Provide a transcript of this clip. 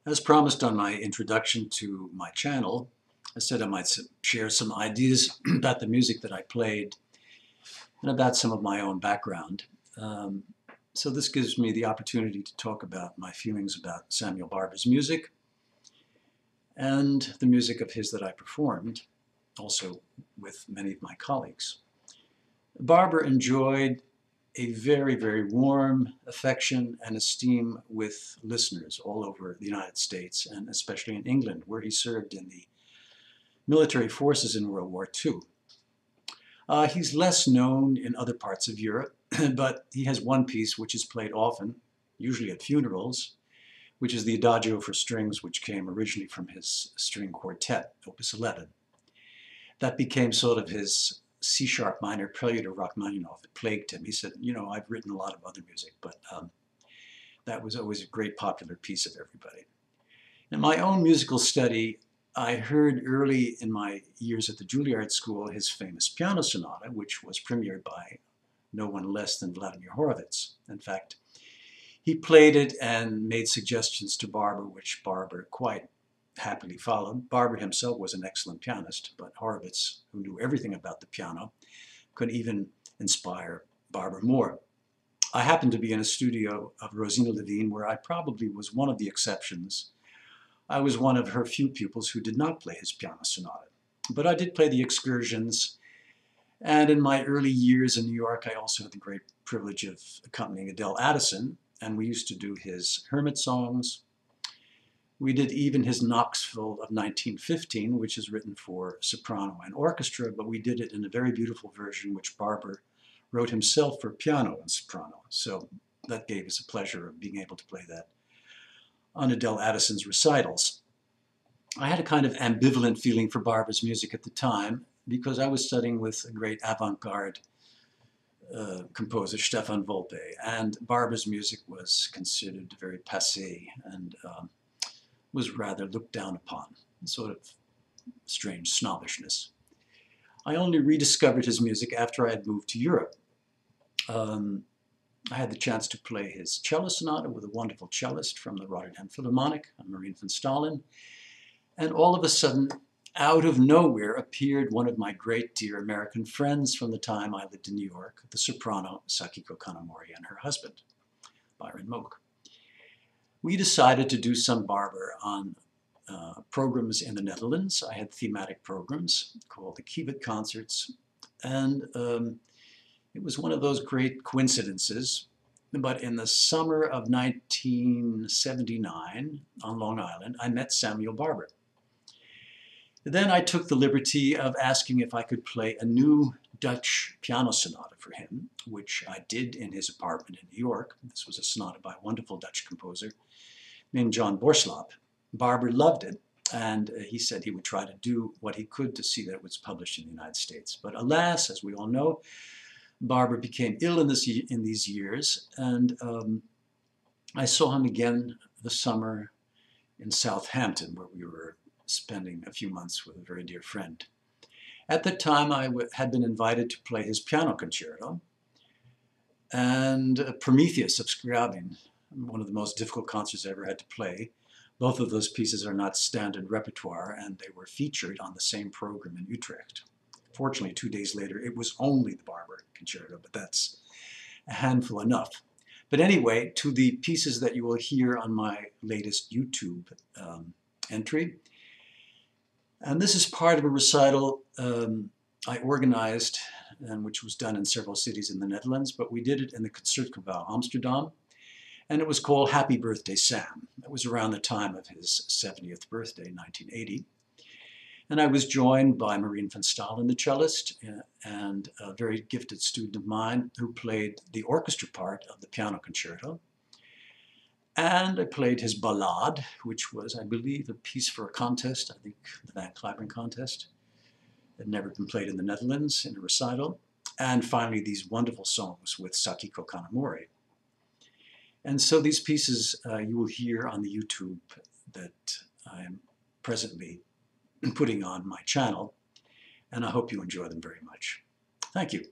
As promised on my introduction to my channel, I said I might share some ideas about the music that I played and about some of my own background. So this gives me the opportunity to talk about my feelings about Samuel Barber's music and the music of his that I performed, also with many of my colleagues. Barber enjoyed a very, very warm affection and esteem with listeners all over the United States, and especially in England, where he served in the military forces in World War II. He's less known in other parts of Europe, but he has one piece which is played often, usually at funerals, which is the Adagio for strings, which came originally from his string quartet, Opus 11. That became sort of his C-sharp minor prelude of Rachmaninoff. It plagued him. He said, you know, I've written a lot of other music, but that was always a great popular piece of everybody. In my own musical study, I heard early in my years at the Juilliard School his famous piano sonata, which was premiered by no one less than Vladimir Horowitz. In fact, he played it and made suggestions to Barber, which Barber quite happily followed. Barber himself was an excellent pianist, but Horowitz, who knew everything about the piano, could even inspire Barber more. I happened to be in a studio of Rosina Levine, where I probably was one of the exceptions. I was one of her few pupils who did not play his piano sonata. But I did play the excursions, and in my early years in New York, I also had the great privilege of accompanying Adele Addison, and we used to do his Hermit songs. We did even his Knoxville of 1915, which is written for soprano and orchestra, but we did it in a very beautiful version, which Barber wrote himself for piano and soprano. So that gave us a pleasure of being able to play that on Adele Addison's recitals. I had a kind of ambivalent feeling for Barber's music at the time because I was studying with a great avant-garde composer, Stefan Volpe, and Barber's music was considered very passé and was rather looked down upon, sort of strange snobbishness. I only rediscovered his music after I had moved to Europe. I had the chance to play his cello sonata with a wonderful cellist from the Rotterdam Philharmonic, Marien van Stallen, and all of a sudden, out of nowhere, appeared one of my great dear American friends from the time I lived in New York, the soprano Sakiko Kanamori and her husband, Byron Moak. We decided to do some Barber on programs in the Netherlands. I had thematic programs called the Kievit Concerts, and it was one of those great coincidences. But in the summer of 1979 on Long Island, I met Samuel Barber. Then I took the liberty of asking if I could play a new Dutch piano sonata for him, which I did in his apartment in New York. This was a sonata by a wonderful Dutch composer named John Borslaap. Barber loved it, and he said he would try to do what he could to see that it was published in the United States. But alas, as we all know, Barber became ill in these years, and I saw him again this summer in Southampton, where we were spending a few months with a very dear friend. At the time, I had been invited to play his piano concerto, and Prometheus of Scriabin, one of the most difficult concerts I ever had to play. Both of those pieces are not standard repertoire, and they were featured on the same program in Utrecht. Fortunately, 2 days later, it was only the Barber concerto, but that's a handful enough. But anyway, to the pieces that you will hear on my latest YouTube entry. And this is part of a recital I organized, and which was done in several cities in the Netherlands, but we did it in the Concertgebouw Amsterdam, and it was called Happy Birthday Sam. It was around the time of his 70th birthday, 1980. And I was joined by Marien van Stallen, the cellist, and a very gifted student of mine who played the orchestra part of the piano concerto. And I played his ballade, which was, I believe, a piece for a contest, I think the Van Cliburn contest. It had never been played in the Netherlands in a recital. And finally, these wonderful songs with Sakiko Kanamori. And so these pieces you will hear on the YouTube that I am presently putting on my channel, and I hope you enjoy them very much. Thank you.